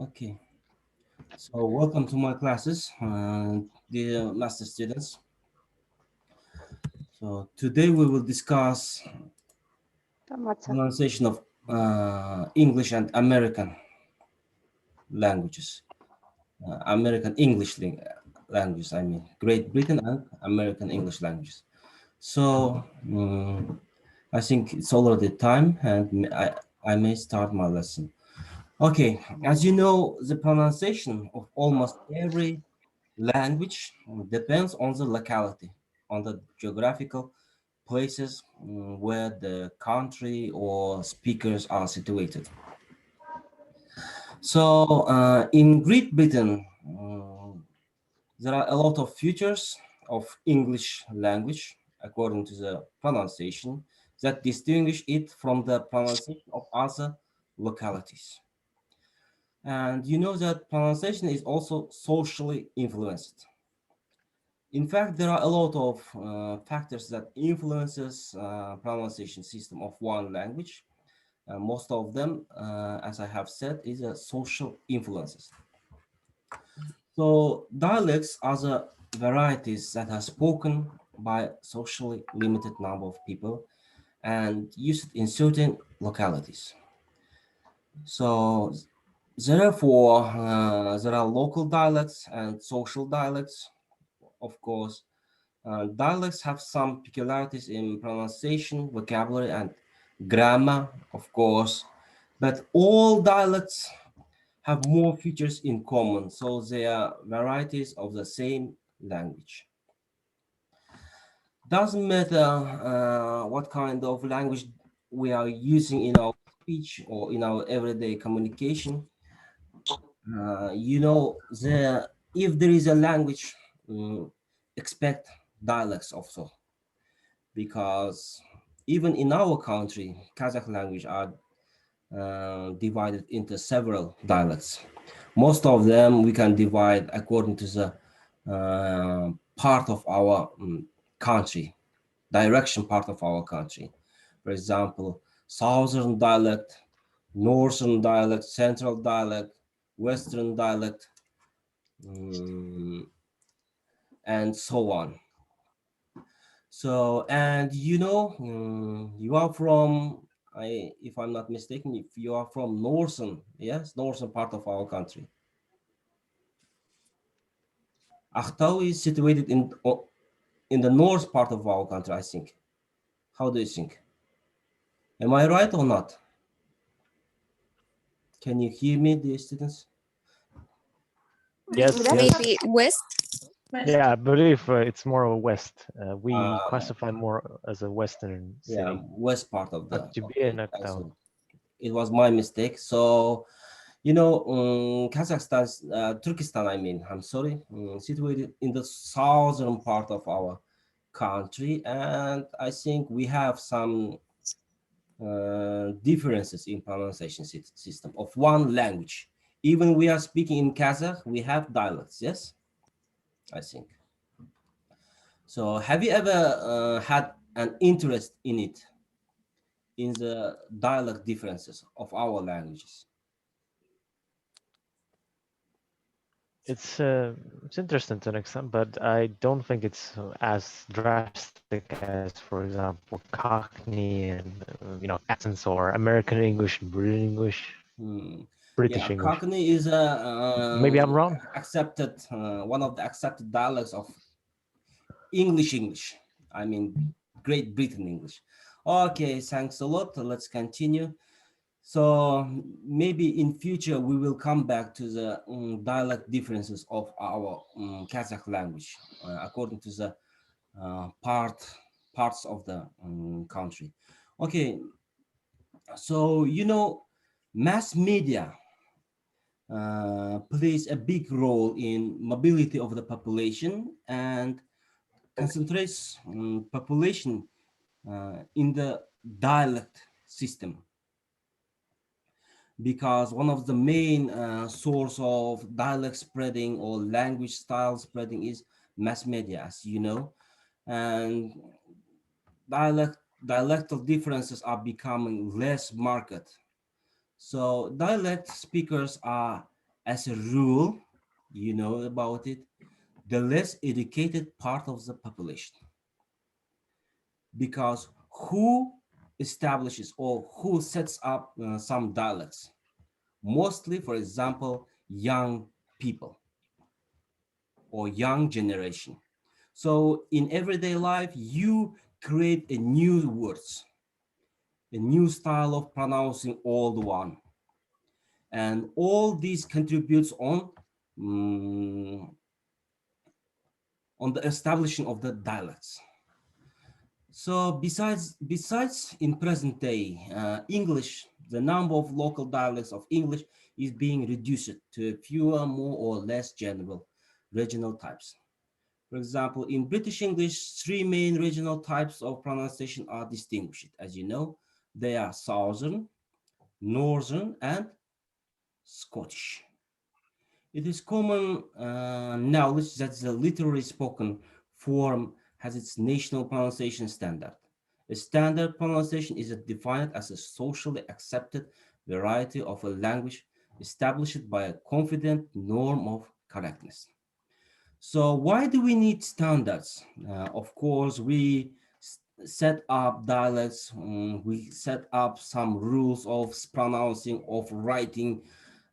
Okay, so welcome to my classes, dear master students. So today we will discuss pronunciation of English and American languages. American English languages, I mean, Great Britain and American English languages. So I think it's already time, and I may start my lesson. Okay, as you know, the pronunciation of almost every language depends on the locality, on the geographical places where the country or speakers are situated. So in Great Britain, there are a lot of features of English language according to the pronunciation that distinguish it from the pronunciation of other localities. And you know that pronunciation is also socially influenced. In fact, there are a lot of factors that influences pronunciation system of one language. Most of them, as I have said, is social influences. So dialects are the varieties that are spoken by socially limited number of people and used in certain localities. So therefore, there are local dialects and social dialects, of course. Dialects have some peculiarities in pronunciation, vocabulary, and grammar, of course, but all dialects have more features in common, so they are varieties of the same language. Doesn't matter what kind of language we are using in our speech or in our everyday communication. If there is a language, mm, expect dialects also, because even in our country, Kazakh language are divided into several dialects. Most of them we can divide according to the part of our country, direction part of our country. For example, southern dialect, northern dialect, central dialect, western dialect, um, and so on. So, and you are from, if I'm not mistaken, if you are from northern, yes, northern part of our country. Aktau is situated in the north part of our country, I think. How do you think? Am I right or not? Can you hear me, dear students? Yes, yes. Maybe west. Yeah, I believe it's more of a west. We Uh, classify more as a western yeah, city. west part of the. Akçabi and I Akdağ. see. It was my mistake. So, Kazakhstan, Turkestan, I mean, I'm sorry, situated in the southern part of our country, and I think we have some differences in pronunciation system of one language. Even we are speaking in Kazakh, we have dialects, yes, I think. So have you ever had an interest in it, in the dialect differences of our languages? It's interesting to an extent, but I don't think it's as drastic as, for example, Cockney and accents or American English and British English, Hmm. British Yeah, English. Cockney is a Maybe I'm wrong. accepted one of the accepted dialects of English. I mean, Great Britain English. Okay, thanks a lot. Let's continue. So maybe in future we will come back to the dialect differences of our Kazakh language according to the uh, part parts of the country. Okay, so mass media plays a big role in mobility of the population and concentrates population in the dialect system, because one of the main source of dialect spreading or language style spreading is mass media, as you know, and dialectal differences are becoming less marked. So dialect speakers are As a rule, you know about it, the less educated part of the population. Because who establishes or who sets up some dialects? Mostly, for example, young people or young generation. So in everyday life, you create a new words, a new style of pronouncing old one, and all these contributes mm, on the establishing of the dialects. So besides in present day English, the number of local dialects of English is being reduced to fewer, more or less general regional types. For example, in British English, three main regional types of pronunciation are distinguished. As you know, they are Southern, Northern, and Scottish. It is common knowledge that the literally spoken form has its national pronunciation standard. A standard pronunciation is defined as a socially accepted variety of a language established by a confident norm of correctness. So why do we need standards? Of course, we set up dialects, we set up some rules of pronouncing, of writing,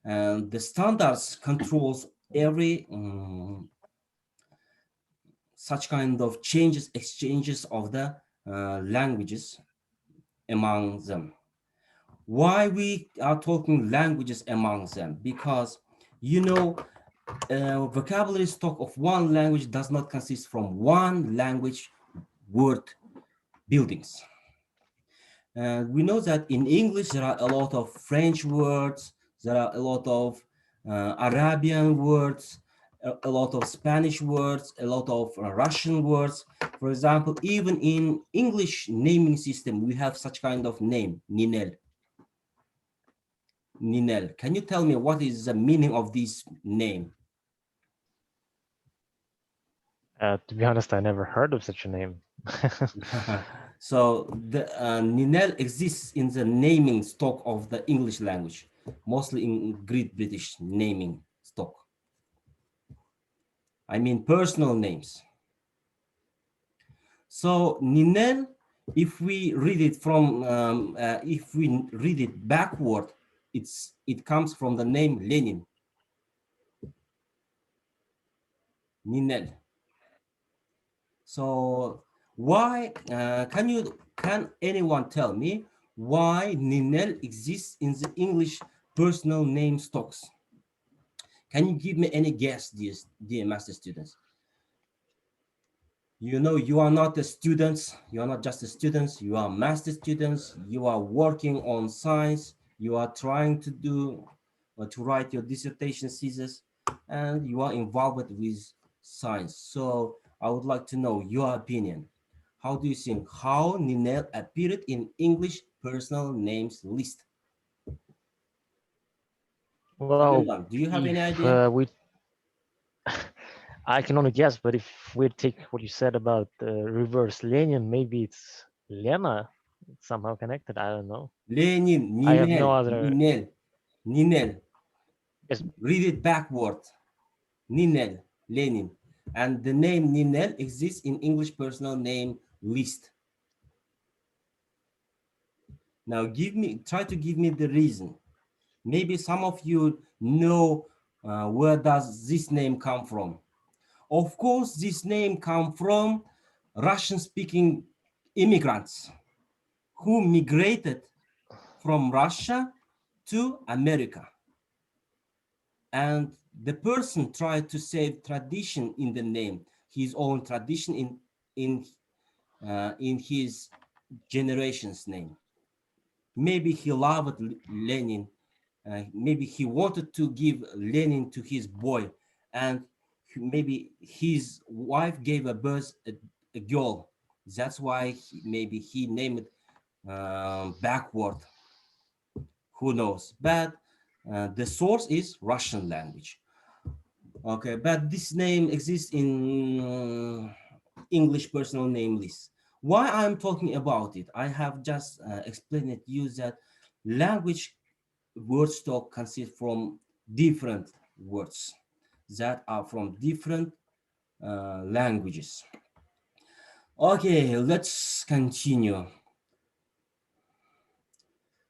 and the standards controls every such kind of changes, exchanges of the languages among them. Why we are talking languages among them? Because you know vocabulary stock of one language does not consist from one language word buildings. And we know that in English there are a lot of French words, there are a lot of Arabian words, a lot of Spanish words, a lot of Russian words. For example, even in English naming system, we have such kind of name, Ninel. Ninel. Can you tell me what is the meaning of this name? To be honest, I never heard of such a name. So the Ninel exists in the naming stock of the English language, mostly in Great British naming stock. I mean personal names. So Ninel, if we read it from, if we read it backward, it comes from the name Lenin, Ninel. So why can anyone tell me why Ninel exists in the English personal name stocks? Can you give me any guess, dear master students? You know, you are not a students, you are not just a students, you are master students, you are working on science, you are trying to do to write your dissertation thesis, and you are involved with science. So I would like to know your opinion. How do you think how Ninel appeared in English personal names list? Well, Anyone, do you have any if idea? we, I can only guess, but if we take what you said about reverse Lenin, maybe it's Lena. It's somehow connected. I don't know. Lenin, I have Ninel, no other. Ninel, Ninel. Yes, Read it backward. Ninel, Lenin. And the name Ninel exists in English personal name list. Now try to give me the reason. Maybe some of you know where does this name come from. Of course, this name come from Russian-speaking immigrants who migrated from Russia to America. And the person tried to save tradition in the name, his own tradition in his generation's name. Maybe he loved Lenin. Maybe he wanted to give Lenin to his boy, and maybe his wife gave a birth a girl. That's why maybe he named it backward. Who knows? But the source is Russian language. Okay, but this name exists in English personal name list. Why I'm talking about it? I have just explained it. You that language word stock consists from different words that are from different languages. Okay, let's continue.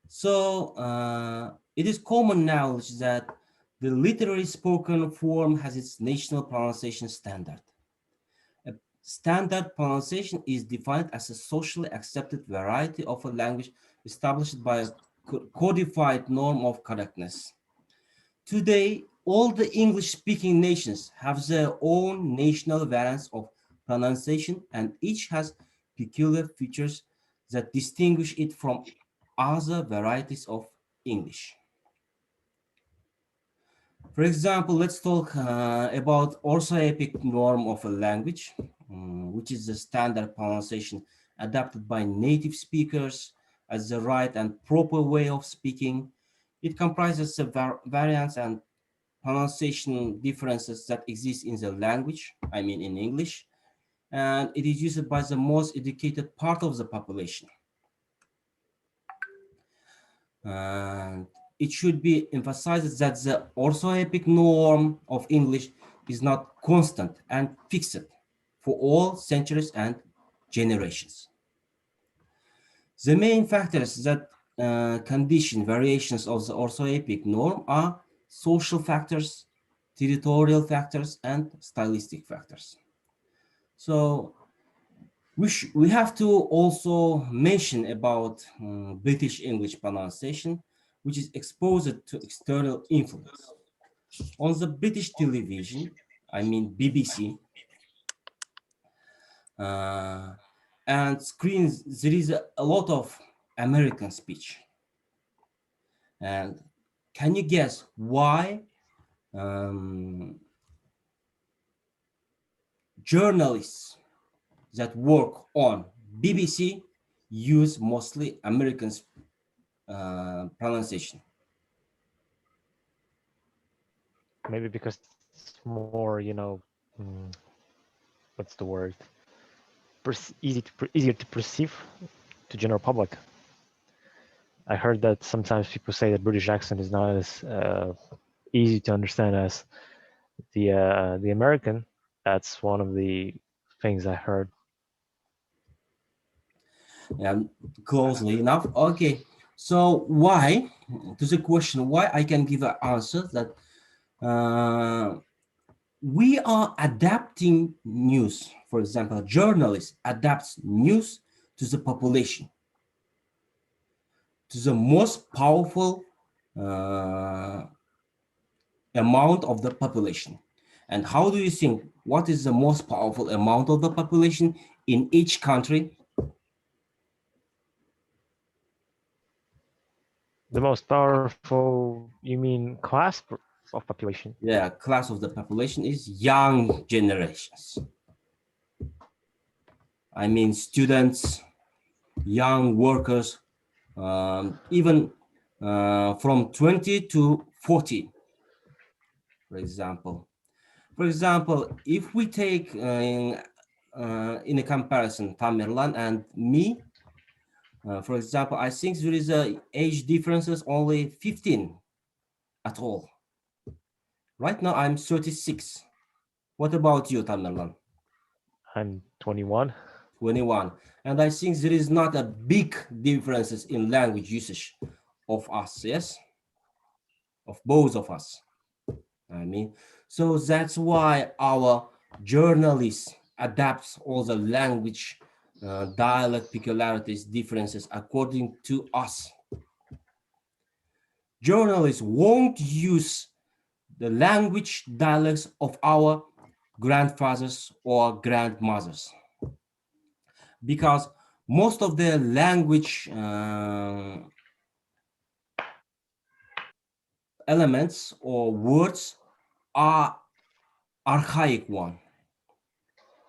So, it is common knowledge that the literary spoken form has its national pronunciation standard. A standard pronunciation is defined as a socially accepted variety of a language established by a codified norm of correctness. Today, all the English speaking nations have their own national variants of pronunciation, and each has peculiar features that distinguish it from other varieties of English. For example, let's talk about orthoepic norm of a language, which is the standard pronunciation adapted by native speakers as the right and proper way of speaking. It comprises the variants and pronunciation differences that exist in the language, I mean in English, and it is used by the most educated part of the population. And it should be emphasized that the orthoepic norm of English is not constant and fixed for all centuries and generations. The main factors that condition variations of the orthoepic norm are social factors, territorial factors, and stylistic factors. So we have to also mention about British English pronunciation, which is exposed to external influence. On the British television, I mean BBC, uh, and screens, there is a lot of American speech. And can you guess why um, journalists that work on BBC use mostly American pronunciation? Maybe because it's more, what's the word? Easier to perceive to general public. I heard that sometimes people say that British accent is not as easy to understand as the American. That's one of the things I heard. Yeah, closely enough. Okay, so why? To the question why, I can give an answer that we are adapting news. For example, journalists adapts news to the population, to the most powerful uh, amount of the population. And how do you think? What is the most powerful amount of the population in each country? The most powerful, you mean of population? Yeah, class of the population is young generations. I mean, students, young workers, even from 20 to 40, for example. For example, if we take in a comparison Tamerlan and me, for example, I think there is a age differences only 15 at all. Right now I'm 36. What about you, Tamerlan? I'm 21. 21. And I think there is not a big differences in language usage of us, yes? Of both of us. I mean, so that's why our journalists adapt all the language, dialect peculiarities, differences according to us. Journalists won't use the language dialects of our grandfathers or grandmothers because most of the language elements or words are archaic one.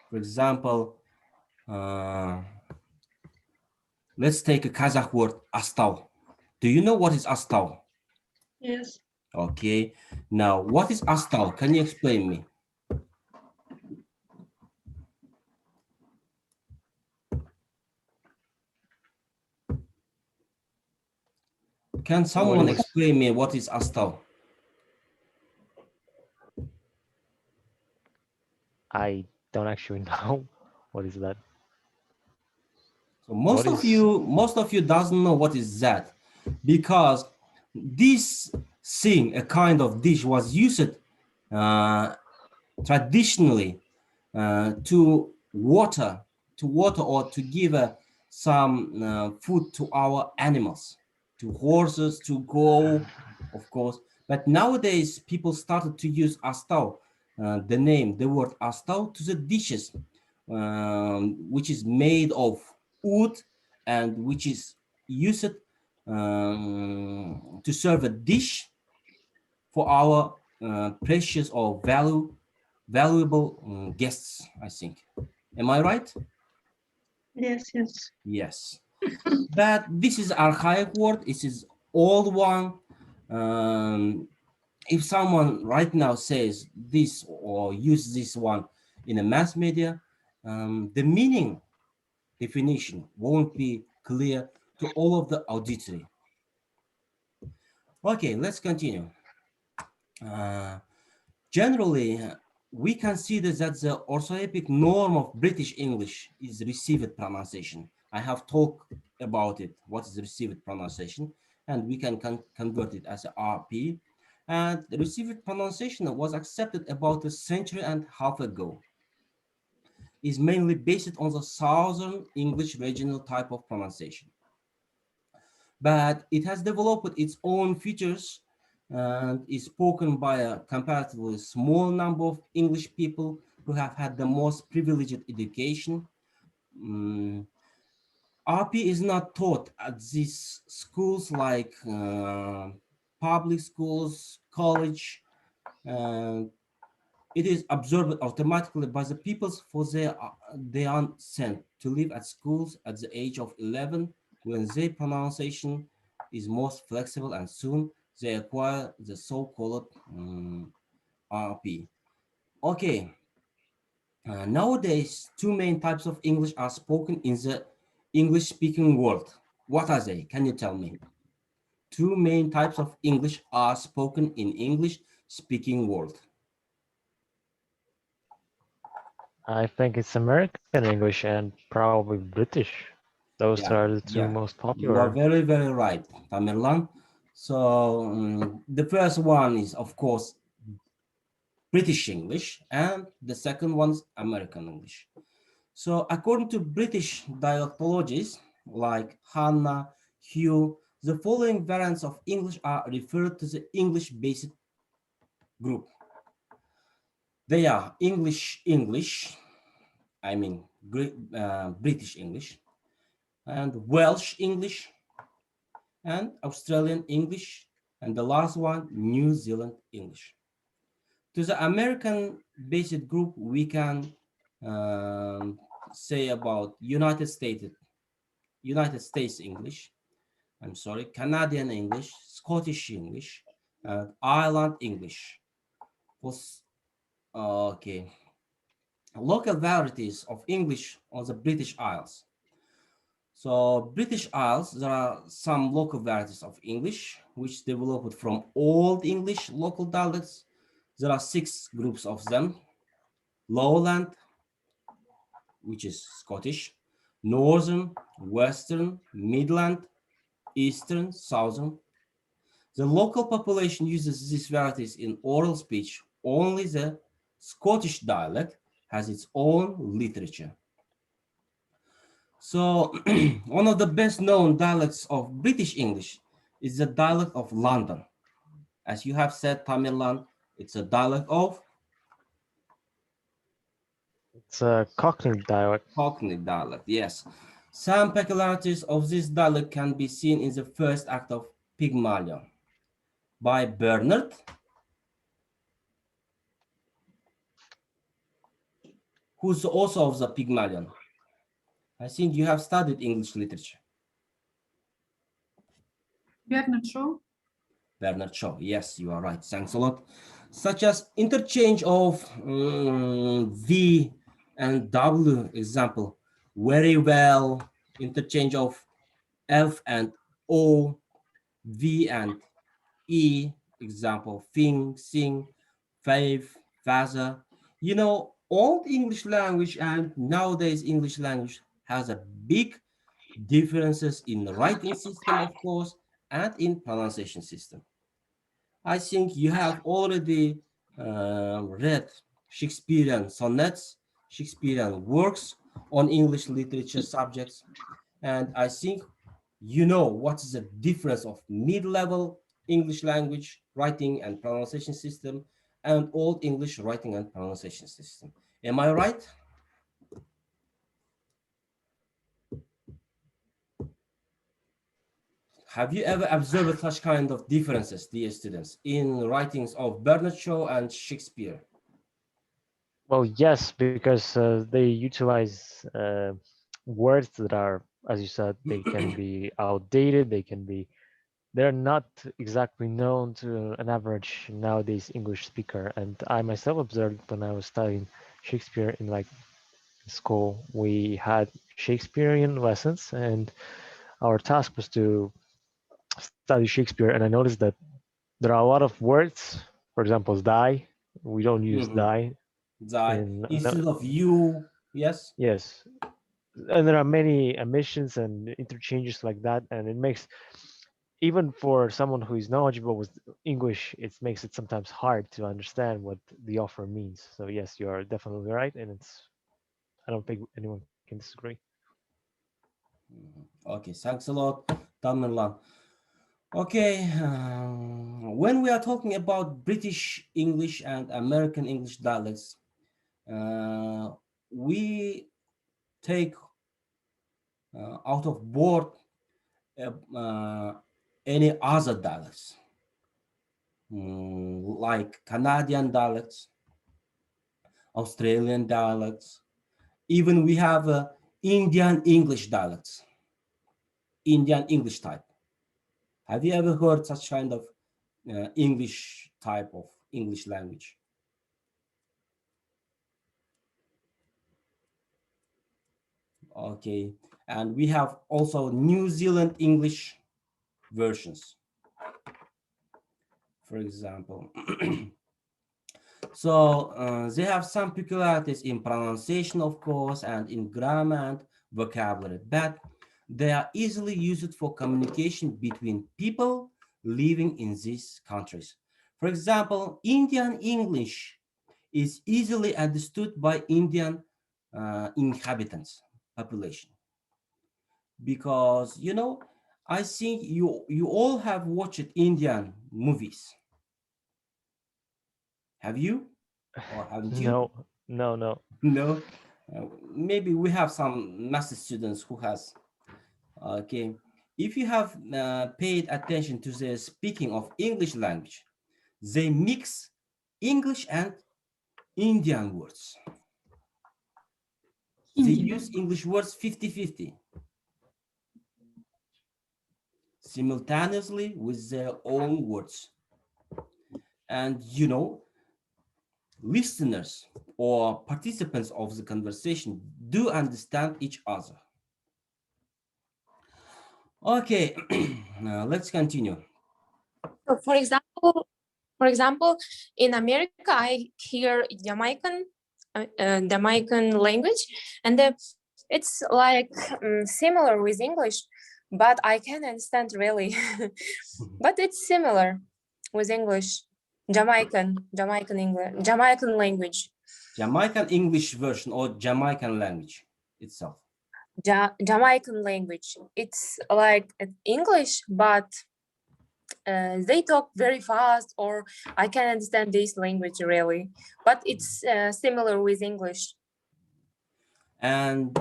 For example, uh, let's take a Kazakh word astal. Do you know what is astal? Yes. Okay. Now, what is astal? Can you explain me? Can What someone is explain me what is astal? I don't actually know what is that. So What is most of you doesn't know what is that, because this thing, a kind of dish, was used uh, traditionally to water, or to give some food to our animals, to horses, to go, of course. But nowadays, people started to use astau, the word astau, to the dishes, which is made of wood and which is used to serve a dish for our precious or valuable guests, I think. Am I right? Yes, yes. Yes. But this is archaic word. It is old one. Um, if someone right now says this or use this one in a mass media, the meaning definition won't be clear to all of the auditory. Okay, let's continue. Uh, Generally, we consider that the orthoepic norm of British English is received pronunciation. I have talked about it, what is received pronunciation, and we can convert it as a RP. And the received pronunciation was accepted about a century and a half ago. Is mainly based on the Southern English regional type of pronunciation, but it has developed its own features and is spoken by a comparatively small number of English people who have had the most privileged education. Mm, RP is not taught at these schools like public schools, college, and it is absorbed automatically by the peoples, for they are sent to live at schools at the age of 11, when their pronunciation is most flexible, and soon they acquire the so-called RP. Okay, nowadays two main types of English are spoken in the English-speaking world. What are they? Can you tell me? Two main types of English are spoken in English-speaking world. I think it's American English and probably British. Those Yeah, are the two yeah, most you are popular. very, very right, Tamerlan. So the first one is, of course, British English, and the second one is American English. So according to British dialectologists like Hannah, Hugh, the following variants of English are referred to the English-based group. They are English English, I mean British English, and Welsh English, and Australian English, and the last one, New Zealand English. To the American based group, we can um, say about United States English, I'm sorry, Canadian English, Scottish English, and Ireland English. Okay, local varieties of English on the British Isles. So British Isles, there are some local varieties of English which developed from Old English local dialects. There are six groups of them: Lowland, which is Scottish; Northern, Western, Midland, Eastern, Southern. The local population uses these varieties in oral speech. Only the Scottish dialect has its own literature. So, one of the best known dialects of British English is the dialect of London. As you have said, Tamerlan, it's a dialect of It's a Cockney dialect. Cockney dialect, yes. Some peculiarities of this dialect can be seen in the first act of Pygmalion by Bernard, who's also of the Pygmalion. I think you have studied English literature. Bernard Shaw. Bernard Shaw, yes, you are right. Thanks a lot. Such as interchange of V and W, example, very well, interchange of F and O, V and E, example, thing, sing, fave, father. You know, old English language and nowadays English language has a big differences in the writing system, of course, and in pronunciation system. I think you have already read Shakespearean sonnets, Shakespearean works on English literature subjects, and I think you know what is the difference of mid-level English language writing and pronunciation system and old English writing and pronunciation system. Am I right? Have you ever observed such kind of differences, dear students, in writings of Bernard Shaw and Shakespeare? Well, yes, because they utilize words that are, as you said, they can be outdated. They're not exactly known to an average nowadays English speaker. And I myself observed when I was studying Shakespeare in like school, we had Shakespearean lessons, and our task was to study Shakespeare. And I noticed that there are a lot of words, for example, die. We don't use Mhm. die Die in, no, instead of you, yes. yes. And there are many emissions and interchanges like that. And it makes, even for someone who is knowledgeable with English, it makes it sometimes hard to understand what the offer means. So yes, you are definitely right. And I don't think anyone can disagree. Mhm. Okay, thanks a lot, Tamerlan. Okay, when we are talking about British English and American English dialects, uh, we take out of board uh, any other dialects, like Canadian dialects, Australian dialects, even we have Indian English dialects, Indian English type. Have you ever heard such kind of English type of English language? Okay, and we have also New Zealand English versions, for example. So they have some peculiarities in pronunciation, of course, and in grammar and vocabulary, but they are easily used for communication between people living in these countries. For example, Indian English is easily understood by Indian inhabitants population because I think you all have watched Indian movies. Have you or haven't you? No, no, no. No, maybe we have some master students who has. Okay, if you have paid attention to the speaking of English language, they mix English and Indian words. They Hindi. use English words 50-50 simultaneously with their own words. And listeners or participants of the conversation do understand each other. Okay, now let's continue. So for example, in America, I hear Jamaican language, and it's like similar with English, but I can't understand really. But it's similar with English, Jamaican English, Jamaican language, Jamaican English version or Jamaican language itself. Jamaican language. It's like English, but they talk very fast, or I can understand this language really, but it's similar with English. And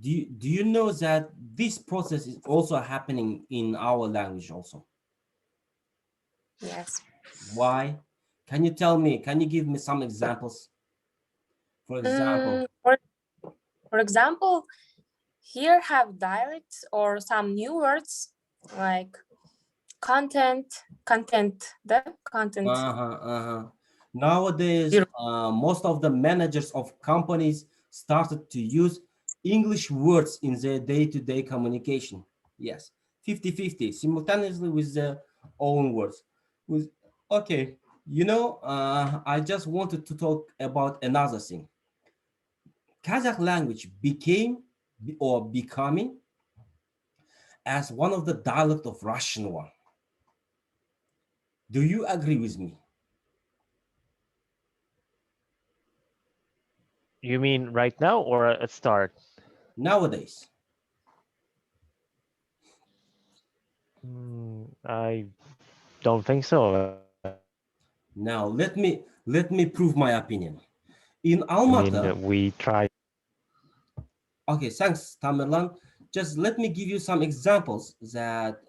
do you know that this process is also happening in our language also? Yes. Why? Can you tell me? Can you give me some examples? For example, Mm, for example, here have dialects or some new words like content, content. Nowadays, most of the managers of companies started to use English words in their day-to-day communication. Yes, 50-50, simultaneously with their own words. With okay, I just wanted to talk about another thing. Kazakh language became or becoming as one of the dialect of Russian one. Do you agree with me? You mean right now or at start? Nowadays, I don't think so. now let me prove my opinion. In I mean, Almaty, we try. okay, thanks, Tamerlan. Just let me give you some examples that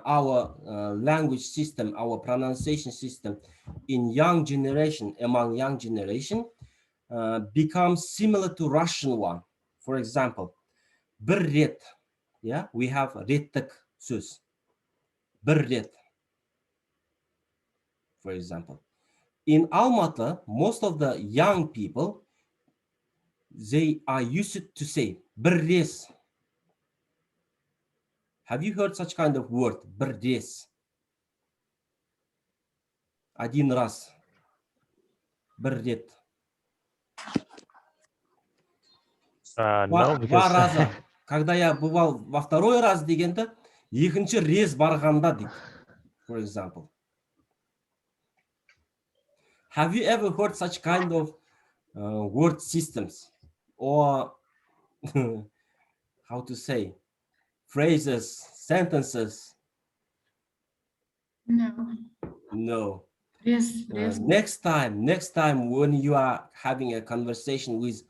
our language system, our pronunciation system in young generation, among young generation, becomes similar to Russian one. For example, bir ret, yeah, we have rettik söz, bir ret, for example. In Almaty, most of the young people, they are used to say bir res. Have you heard such kind of word, bir res? Один раз, bir ret. No, Два because раза. Когда я бывал во второй раз дегенде, екінші рез барғанда дейді, for example. Have you ever heard such kind of word systems or how to say phrases, sentences? No. No. Yes, yes. Next time when you are having a conversation with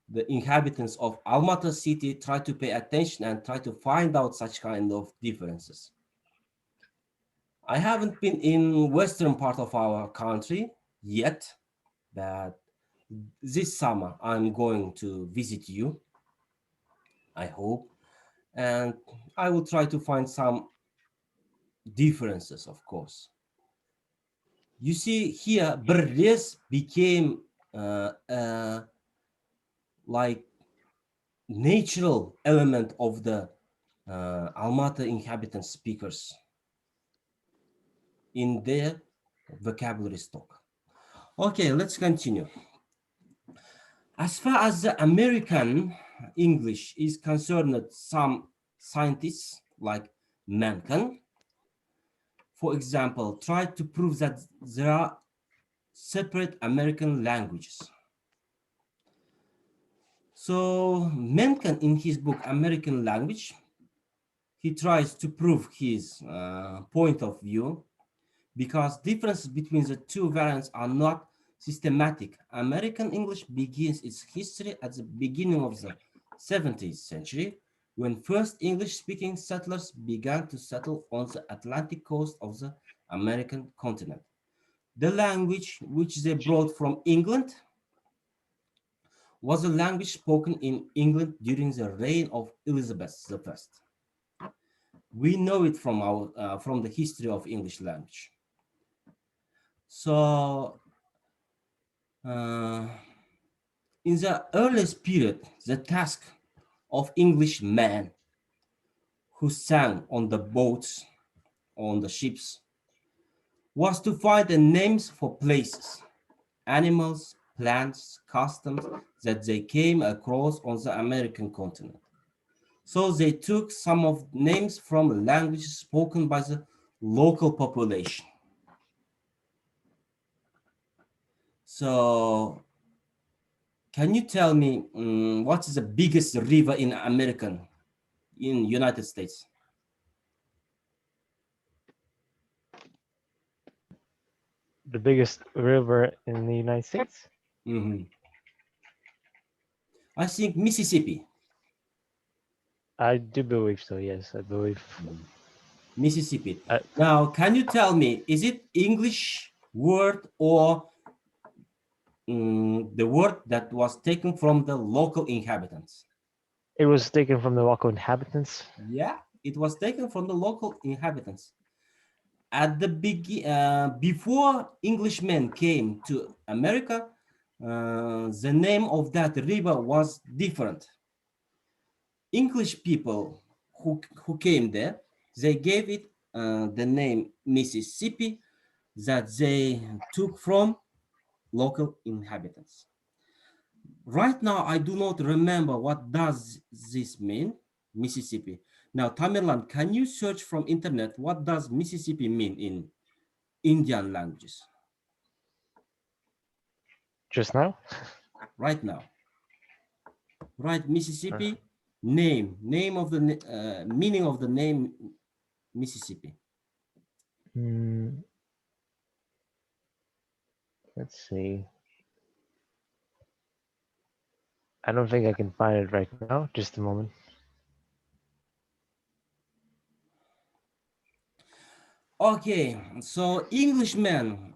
the inhabitants of Almaty city, try to pay attention and try to find out such kind of differences. I haven't been in western part of our country yet, but this summer I'm going to visit you, I hope, and I will try to find some differences, of course. You see here, Berres became like natural element of the Almaty inhabitant speakers in their vocabulary stock. Okay, let's continue. As far as the American English is concerned, some scientists like Mencken, for example, tried to prove that there are separate American languages. So Mencken, in his book American Language, he tries to prove his point of view because differences between the two variants are not systematic. American English begins its history at the beginning of the 17th century when first English-speaking settlers began to settle on the Atlantic coast of the American continent. The language which they brought from England was a language spoken in England during the reign of Elizabeth I. We know it from from the history of English language. So, in the earliest period, the task of Englishmen who sang on the boats, on the ships, was to find the names for places, animals, plants, customs that they came across on the American continent. So they took some of names from languages spoken by the local population. So can you tell me what is the biggest river in United States? The biggest river in the United States? Mhm. I think Mississippi. I do believe so, yes, I believe. Mississippi. Now, can you tell me, is it English word or the word that was taken from the local inhabitants? It was taken from the local inhabitants. Yeah, it was taken from the local inhabitants. At the before Englishmen came to America, the name of that river was different. English people who came there, they gave it the name Mississippi that they took from local inhabitants. Right now, I do not remember what does this mean, Mississippi. Now, Tamerlan, can you search from internet what does Mississippi mean in Indian languages? Just now? Right now. Right, Uh, Mississippi, name of the, meaning of the name Mississippi. mm, let's see. I don't think I can find it right now. Just a moment. Okay, so Englishmen,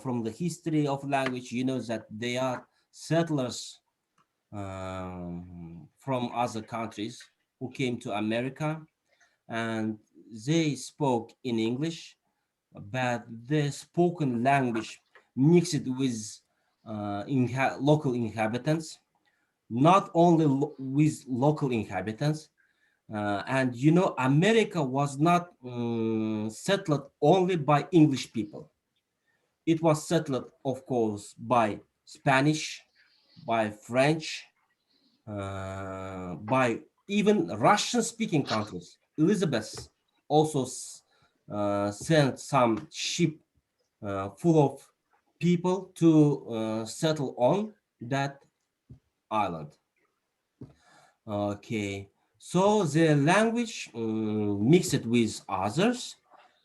from the history of language, you know that they are settlers from other countries who came to America, and they spoke in English, but the spoken language mixed with local inhabitants, not only with local inhabitants. And you know, America was not settled only by English people. It was settled, of course, by Spanish, by French, by even Russian-speaking countries. Elizabeth also sent some ship full of people to settle on that island. Okay, so the language mixed with others,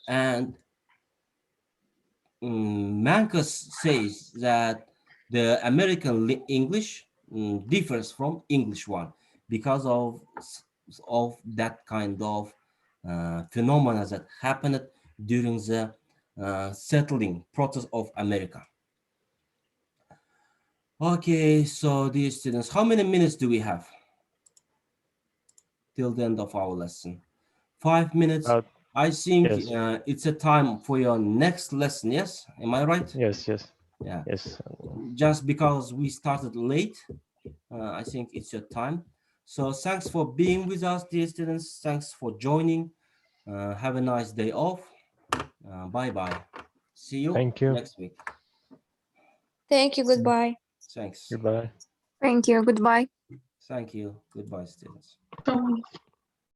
and Mankus says that the American English differs from English one because of that kind of phenomena that happened during the settling process of America. Okay, so dear students, how many minutes do we have till the end of our lesson? 5 minutes. About I think yes, it's a time for your next lesson. Yes, am I right? yes, yes, Yeah. yes. Just because we started late, I think it's your time. So thanks for being with us, dear students. Thanks for joining. Have a nice day off. Bye bye. See you Thank you. next week. Thank you. Goodbye. Thanks. Goodbye. Thank you. Goodbye. Thank you. Goodbye, students. So